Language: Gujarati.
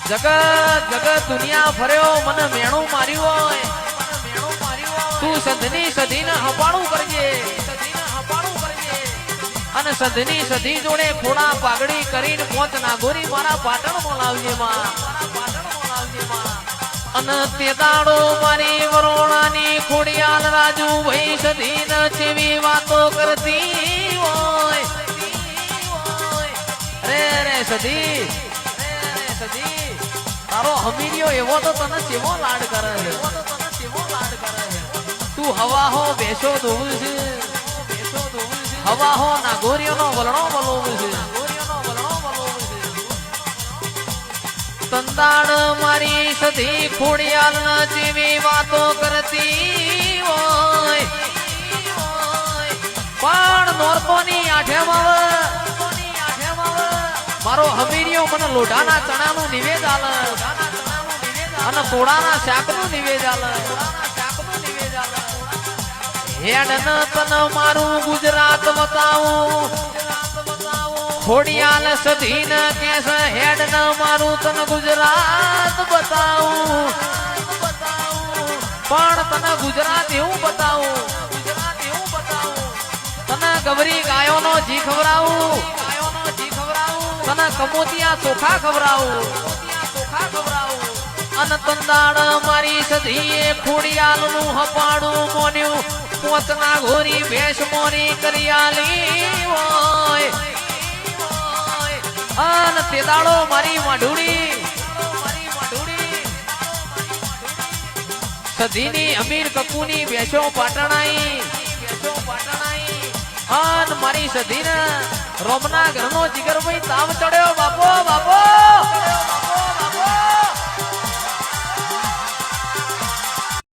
જગત જગત દુનિયા ફર્યો મને મેણું માર્યું હોય તું સંધની સધીને હપાણું કરજે અને સંધની સધી જોડે ખોડા પાઘડી કરીને પોત નાગોરી મારા પાટણમાં લાવજે માં અને તે દાડો મારી વરોણાની ખોડિયાલ રાજુ ભાઈ સધીને જેવી વાતો કરતી હોય રે રે સધી તારો હમીરિયો એવો તો તને કેવો લાડ કરે છે તું હવા હો બેસો દોવું છે હવા હો નાગોરીઓનો વલણો વલોવું છે તંદાણ મારી સધી ખોડિયાલ ના જેવી વાતો કરતી હોય પણ નોરતોની આઠેમાં મારો હમીરિયો મને લોઢાના ચણાનું નિવેદ આલે અને તોડાના શાકનું નિવેદ આલે હેડ ન તન મારું ગુજરાત બતાવું ખોડિયાલ સધીન કેસ હેડ ન મારું તન ગુજરાત બતાવું પણ તને ગુજરાત એવું બતાવું તને ગવરી ગાયોનો જી ખવડાવું તને કમોતિયા ચોખા ખવડાવું અને તંદાડ મારી સધીએ ખોડિયાલ નું હપાડું મોન્યું પોતના ઘોરી ભેંસ મોરી કરિયાલી હોય અને તે દાડો મારી માઢુડી સધીની અમીર કપૂની ભેંસો પાટણાઈ અન મારી સધીને રોમના ઘરનો જીગરભાઈ તાવ ચડ્યો બાપો બાપો